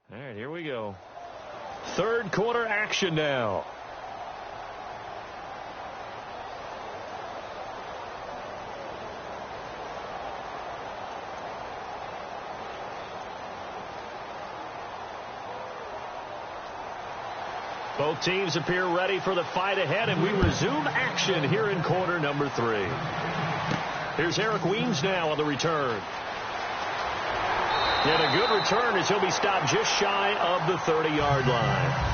All right, here we go. Third quarter action now. Both teams appear ready for the fight ahead, and we resume action here in quarter number 3. Here's Eric Weems now on the return. And a good return as he'll be stopped just shy of the 30-yard line.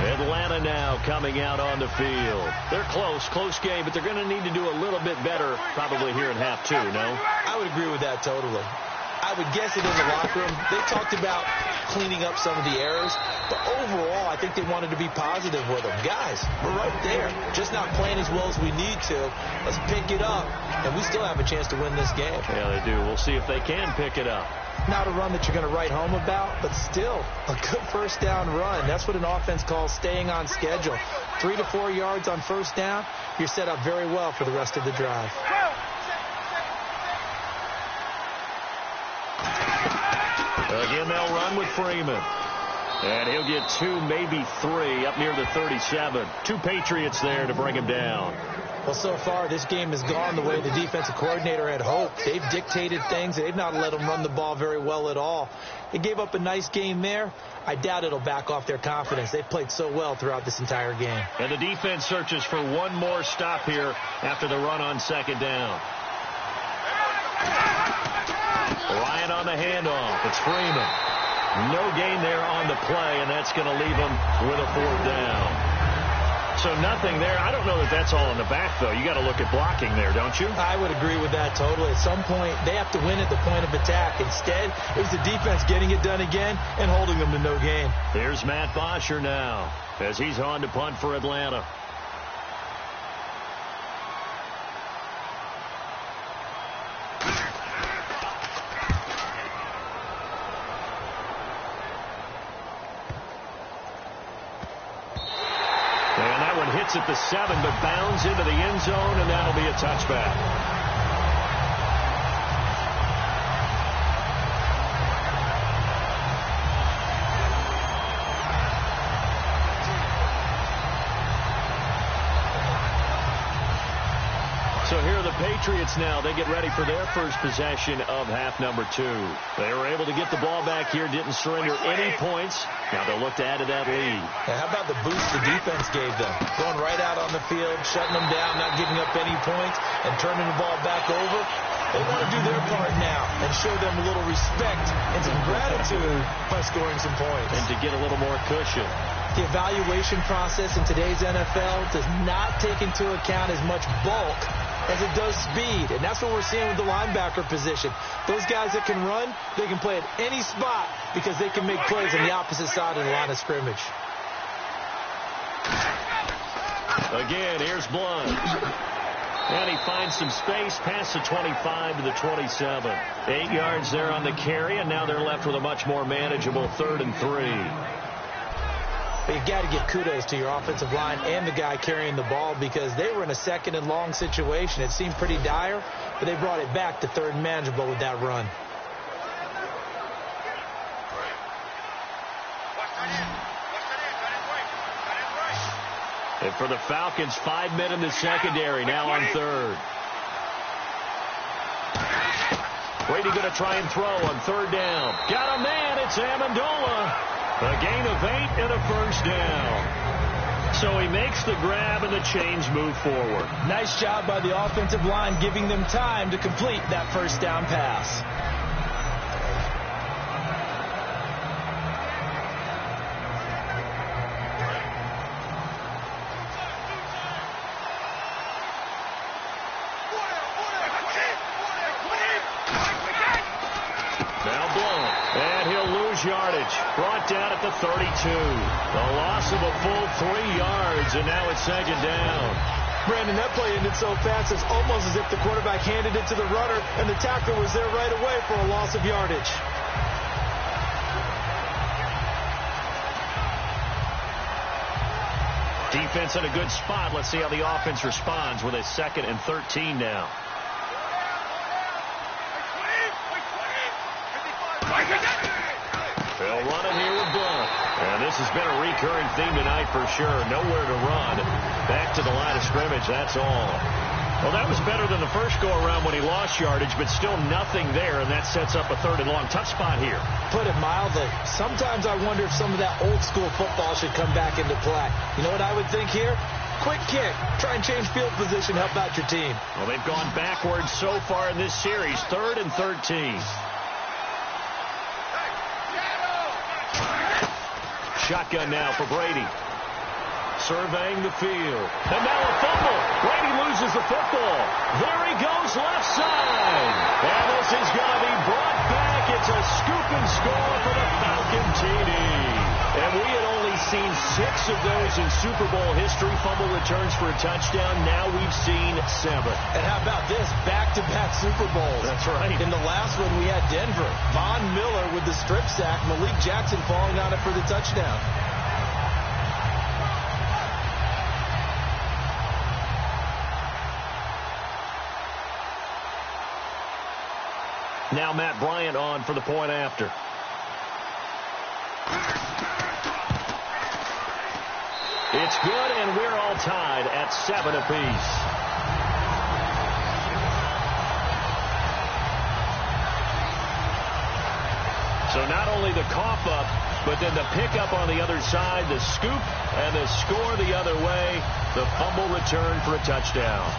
Atlanta now coming out on the field. They're close game, but they're going to need to do a little bit better probably here in half 2, no? I would agree with that totally. I would guess it in the locker room. They talked about cleaning up some of the errors, but overall I think they wanted to be positive with them. Guys, we're right there. Just not playing as well as we need to. Let's pick it up, and we still have a chance to win this game. Yeah, they do. We'll see if they can pick it up. Not a run that you're going to write home about, but still a good first down run. That's what an offense calls staying on schedule. 3 to 4 yards on first down, you're set up very well for the rest of the drive. Again, they'll run with Freeman. And he'll get 2, maybe 3 up near the 37. 2 Patriots there to bring him down. Well, so far, this game has gone the way the defensive coordinator had hoped. They've dictated things. They've not let them run the ball very well at all. They gave up a nice game there. I doubt it'll back off their confidence. They've played so well throughout this entire game. And the defense searches for one more stop here after the run on second down. Ryan on the handoff. It's Freeman. No gain there on the play, and that's going to leave them with a 4th down. So nothing there. I don't know that that's all in the back, though. You got to look at blocking there, don't you? I would agree with that totally. At some point, they have to win at the point of attack. Instead, it was the defense getting it done again and holding them to no gain. Here's Matt Bosher now as he's on to punt for Atlanta. Hits at the 7, but bounds into the end zone, and that'll be a touchback. So here are the Patriots now. They get ready for their first possession of half number 2. They were able to get the ball back here, didn't surrender any points. Now they'll look to add to that lead. And how about the boost the defense gave them? Going right out on the field, shutting them down, not giving up any points, and turning the ball back over. They want to do their part now and show them a little respect and some gratitude by scoring some points. And to get a little more cushion. The evaluation process in today's NFL does not take into account as much bulk as it does speed, and that's what we're seeing with the linebacker position. Those guys that can run, they can play at any spot because they can make plays on the opposite side of the line of scrimmage. Again, here's Blunt. And he finds some space past the 25 to the 27. 8 yards there on the carry, and now they're left with a much more manageable 3rd and 3. But you've got to give kudos to your offensive line and the guy carrying the ball because they were in a 2nd and long situation. It seemed pretty dire, but they brought it back to 3rd and manageable with that run. And for the Falcons, 5 men in the secondary now on 3rd. Brady going to try and throw on 3rd down. Got a man. It's Amendola. A gain of 8 and a first down. So he makes the grab and the chains move forward. Nice job by the offensive line giving them time to complete that first down pass. Yardage brought down at the 32. The loss of a full 3 yards, and now it's 2nd down. Brandon, that play ended so fast, it's almost as if the quarterback handed it to the runner and the tackler was there right away for a loss of yardage. Defense in a good spot. Let's see how the offense responds with a 2nd and 13 now. They'll run it here with Blunt. And this has been a recurring theme tonight for sure. Nowhere to run. Back to the line of scrimmage, that's all. Well, that was better than the first go-around when he lost yardage, but still nothing there, and that sets up a 3rd and long. Tough spot here. Put it mildly. Sometimes I wonder if some of that old-school football should come back into play. You know what I would think here? Quick kick. Try and change field position, help out your team. Well, they've gone backwards so far in this series. 3rd and 13. Shotgun now for Brady. Surveying the field. And now a fumble. Brady loses the football. There he goes, left side. And this is going to be brought back. It's a scoop and score for the Falcon TD. And we had only seen 6 of those in Super Bowl history. Fumble returns for a touchdown. Now we've seen 7. And how about this? Back-to-back Super Bowls. That's right. In the last one, we had Denver. Von Miller with the strip sack. Malik Jackson falling on it for the touchdown. Now Matt Bryant on for the point after. It's good, and we're all tied at 7 apiece. So not only the cough up, but then the pickup on the other side, the scoop, and the score the other way. The fumble return for a touchdown.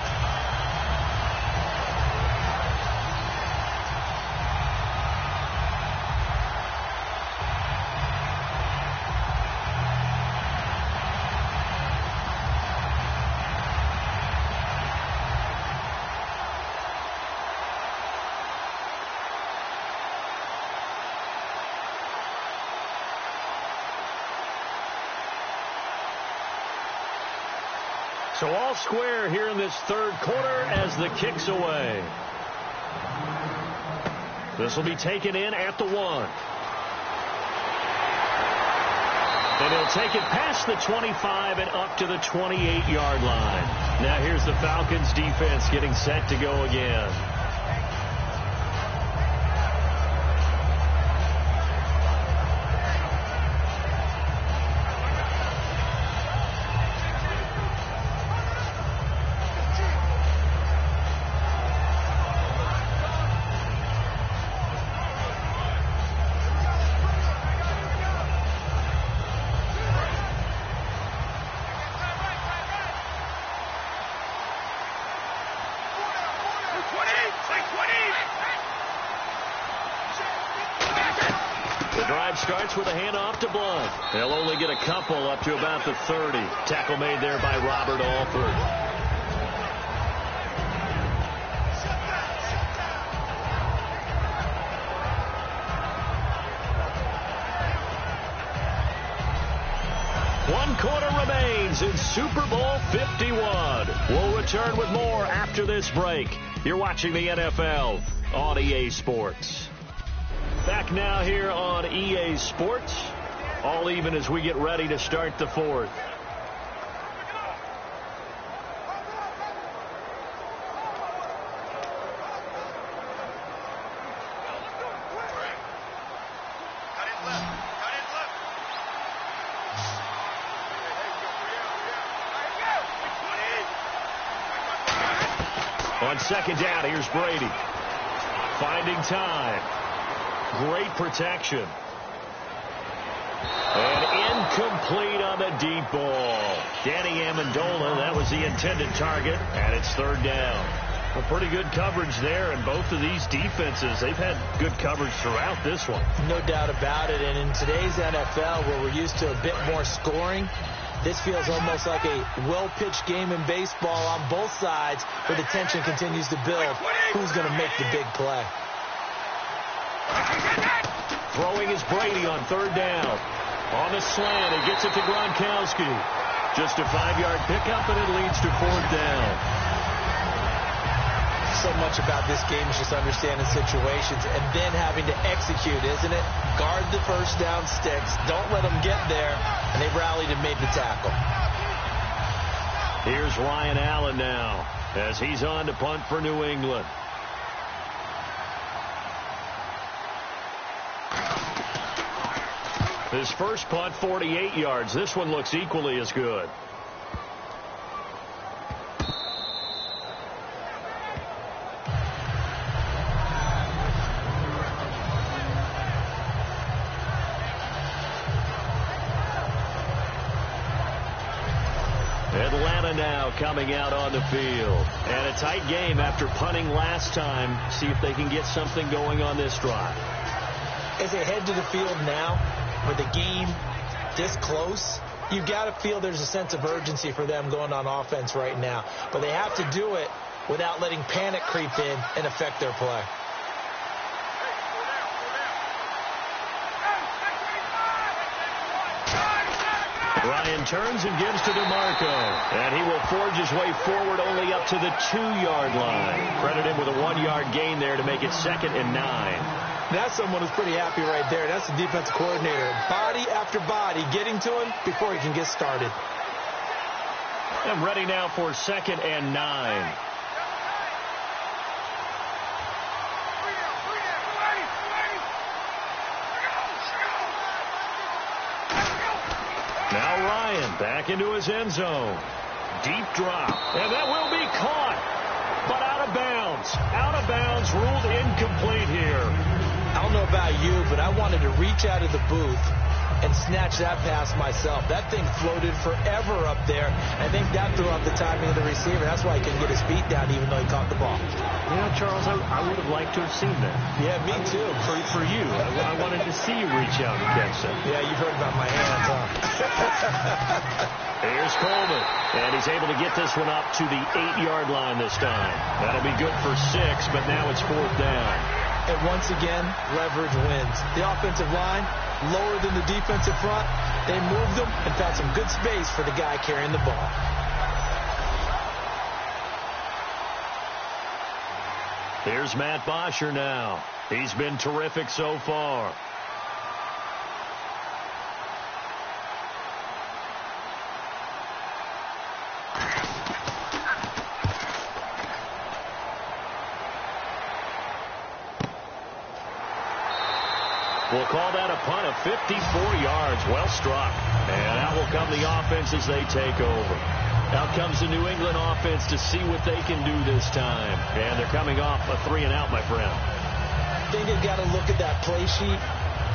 So all square here in this 3rd quarter as the kick's away. This will be taken in at the 1. And he'll take it past the 25 and up to the 28-yard line. Now here's the Falcons defense getting set to go again. The drive starts with a handoff to Blunt. They'll only get a couple up to about the 30. Tackle made there by Robert Alford. One quarter remains in Super Bowl 51. We'll return with more after this break. You're watching the NFL on EA Sports. Back now here on EA Sports. All even as we get ready to start the 4th. On 2nd down, here's Brady. Finding time. Great protection. And incomplete on the deep ball. Danny Amendola, that was the intended target, and it's 3rd down. Well, pretty good coverage there, and both of these defenses, they've had good coverage throughout this one. No doubt about it, and in today's NFL, where we're used to a bit more scoring, this feels almost like a well-pitched game in baseball on both sides, where the tension continues to build. Who's going to make the big play? Throwing is Brady on 3rd down. On the slant, he gets it to Gronkowski. Just a 5-yard pickup, and it leads to 4th down. So much about this game is just understanding situations and then having to execute, isn't it? Guard the first down sticks. Don't let them get there. And they rallied and made the tackle. Here's Ryan Allen now as he's on to punt for New England. His first punt, 48 yards. This one looks equally as good. Atlanta now coming out on the field. And a tight game after punting last time. See if they can get something going on this drive. As they head to the field now, with the game this close, you've got to feel there's a sense of urgency for them going on offense right now. But they have to do it without letting panic creep in and affect their play. Ryan turns and gives to DeMarco. And he will forge his way forward only up to the 2-yard line. Credit him with a 1-yard gain there to make it 2nd and 9. That's someone who's pretty happy right there. That's the defensive coordinator. Body after body getting to him before he can get started. And ready now for 2nd and 9. Now Ryan back into his end zone. Deep drop. And that will be caught. But out of bounds. Out of bounds, ruled incomplete here. I don't know about you, but I wanted to reach out of the booth and snatch that pass myself. That thing floated forever up there. I think that threw off the timing of the receiver. That's why he couldn't get his feet down even though he caught the ball. You know, Charles, I would have liked to have seen that. Yeah, me too. For you. I wanted to see you reach out and catch that. Yeah, you've heard about my hands, huh? Here's Coleman. And he's able to get this one up to the 8-yard line this time. That'll be good for 6, but now it's 4th down. And once again, leverage wins. The offensive line, lower than the defensive front. They moved them and found some good space for the guy carrying the ball. Here's Matt Bosher now. He's been terrific so far. We'll call that a punt of 54 yards. Well struck. And out will come the offense as they take over. Out comes the New England offense to see what they can do this time. And they're coming off a 3-and-out, my friend. I think they've got to look at that play sheet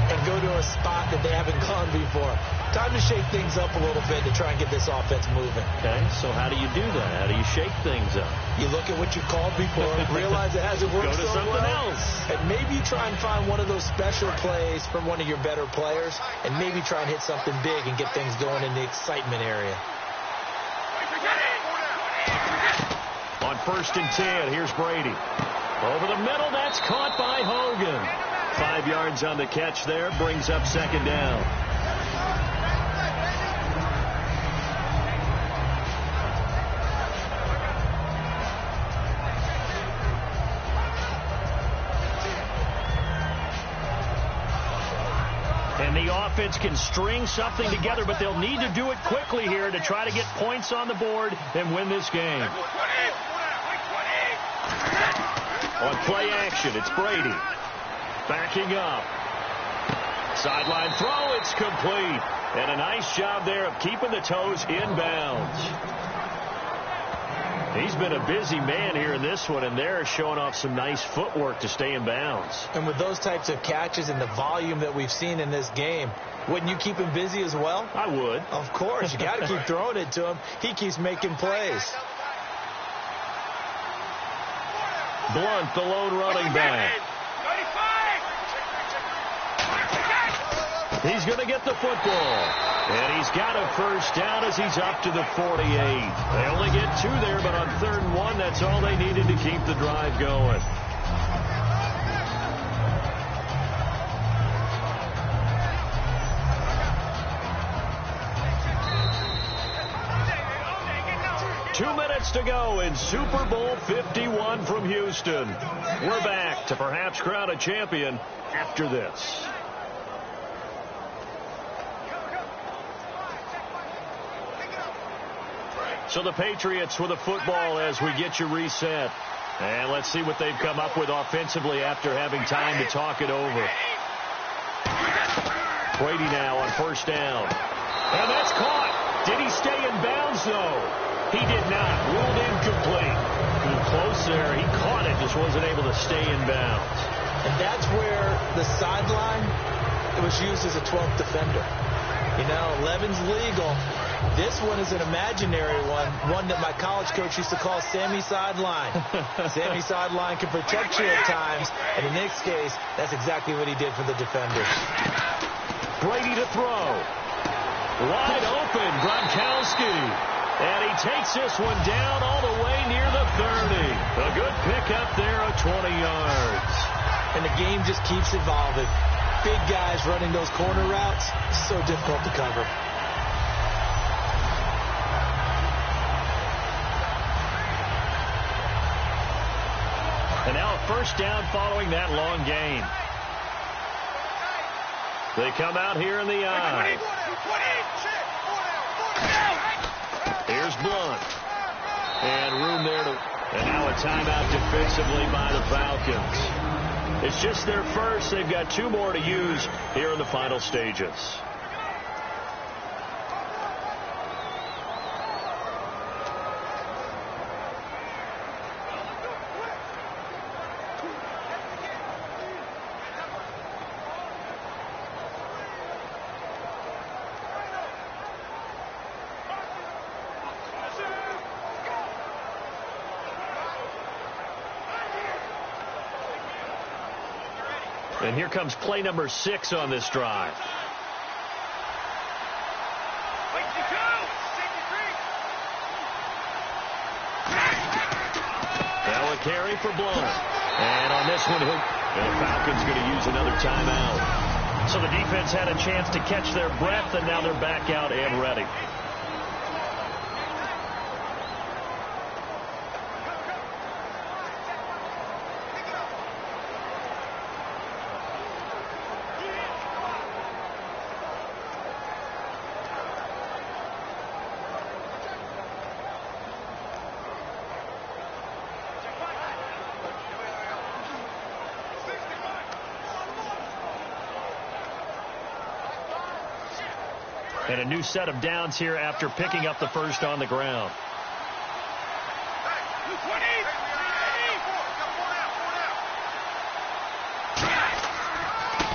and go to a spot that they haven't gone before. Time to shake things up a little bit to try and get this offense moving. Okay, so how do you do that? How do you shake things up? You look at what you called before, realize it hasn't worked so well. Go to something else. And maybe try and find one of those special plays from one of your better players, and maybe try and hit something big and get things going in the excitement area. On 1st and 10, here's Brady. Over the middle, that's caught by Hogan. 5 yards on the catch there, brings up 2nd down. And the offense can string something together, but they'll need to do it quickly here to try to get points on the board and win this game. On play action, it's Brady. Backing up. Sideline throw, it's complete. And a nice job there of keeping the toes inbounds. He's been a busy man here in this one, and they're showing off some nice footwork to stay in bounds. And with those types of catches and the volume that we've seen in this game, wouldn't you keep him busy as well? I would. Of course. You got to keep throwing it to him. He keeps making plays. Blunt, the lone running back. He's going to get the football. And he's got a first down as he's up to the 48. They only get 2 there, but on 3rd and 1, that's all they needed to keep the drive going. 2 minutes to go in Super Bowl 51 from Houston. We're back to perhaps crown a champion after this. So the Patriots with a football as we get you reset. And let's see what they've come up with offensively after having time to talk it over. Brady now on first down. And that's caught. Did he stay in bounds, though? He did not. Ruled incomplete. Too close there. He caught it, just wasn't able to stay in bounds. And that's where the sideline, it was used as a 12th defender. You know, 11's legal. This one is an imaginary one that my college coach used to call Sammy Sideline. Sammy Sideline can protect you at times, and in this case, that's exactly what he did for the defenders. Brady to throw. Wide open, Gronkowski. And he takes this one down all the way near the 30. A good pickup there of 20 yards. And the game just keeps evolving. Big guys running those corner routes, so difficult to cover. And now a first down following that long gain. They come out here in the eye. Here's Blunt. And room there to... And now a timeout defensively by the Falcons. It's just their first. They've got 2 more to use here in the final stages. And here comes play number 6 on this drive. Now a carry for Blunt. And on this one, the Falcons going to use another timeout. So the defense had a chance to catch their breath, and now they're back out and ready. And a new set of downs here after picking up the first on the ground.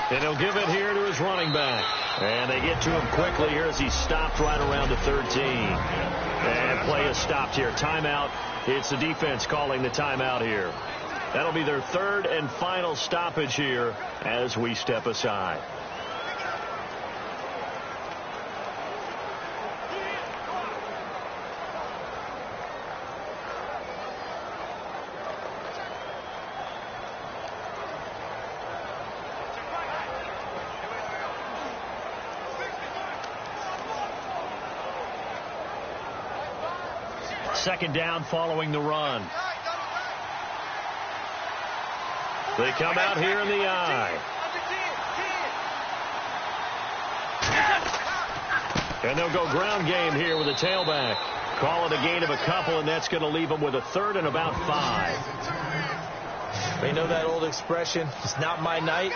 And he'll give it here to his running back. And they get to him quickly here as he stopped right around the 13. And play is stopped here. Timeout. It's the defense calling the timeout here. That'll be their 3rd and final stoppage here as we step aside. Second down following the run. They come out here in the eye. And they'll go ground game here with a tailback. Call it a gain of a couple, and that's going to leave them with a 3rd and about 5. They know that old expression, it's not my night.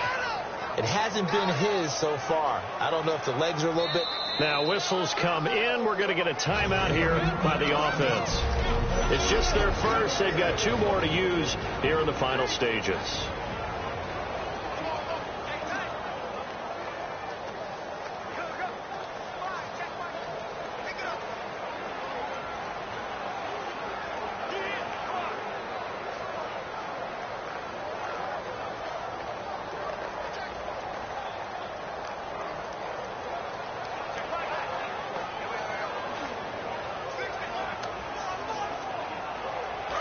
It hasn't been his so far. I don't know if the legs are a little bit... Now whistles come in. We're going to get a timeout here by the offense. It's just their first. They've got 2 more to use here in the final stages.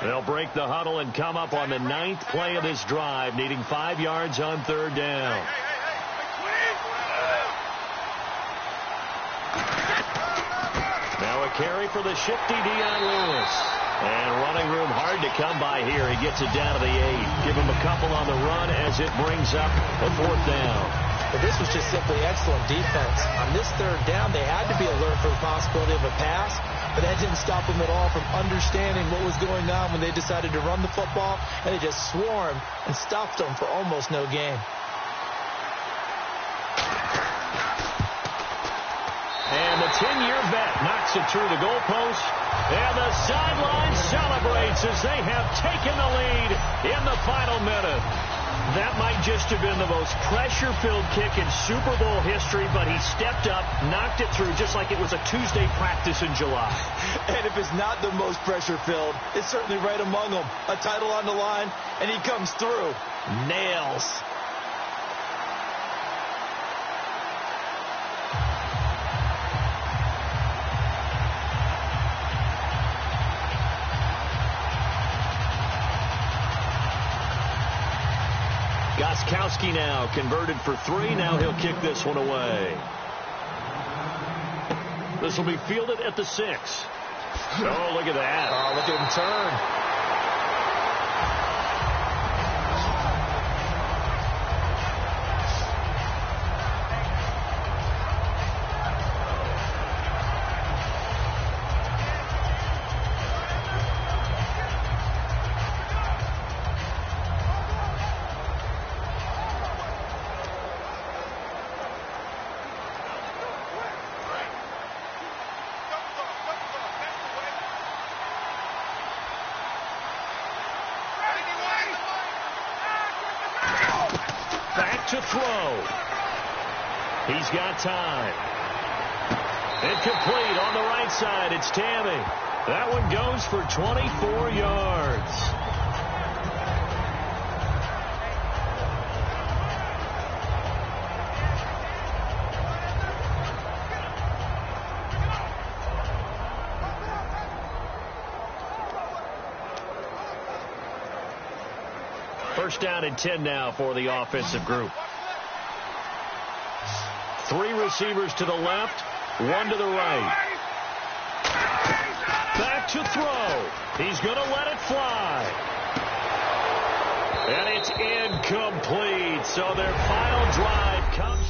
They'll break the huddle and come up on the 9th play of this drive, needing 5 yards on 3rd down. Now a carry for the shifty Dion Lewis. And running room hard to come by here. He gets it down to the 8. Give him a couple on the run as it brings up a 4th down. But this was just simply excellent defense. On this 3rd down, they had to be alert for the possibility of a pass, but that didn't stop them at all from understanding what was going on when they decided to run the football, and they just swarmed and stopped them for almost no gain. And the 10-year vet knocks it through the goalpost. And the sideline celebrates as they have taken the lead in the final minute. That might just have been the most pressure-filled kick in Super Bowl history, but he stepped up, knocked it through just like it was a Tuesday practice in July. And if it's not the most pressure-filled, it's certainly right among them. A title on the line, and he comes through. Nails. Gostkowski now converted for 3. Now he'll kick this one away. This will be fielded at the 6. Oh, look at that. Oh, look at him turn. To throw. He's got time. Incomplete on the right side. It's Tammy. That one goes for 24 yards. First down and 10 now for the offensive group. 3 receivers to the left, 1 to the right. Back to throw. He's going to let it fly. And it's incomplete. So their final drive comes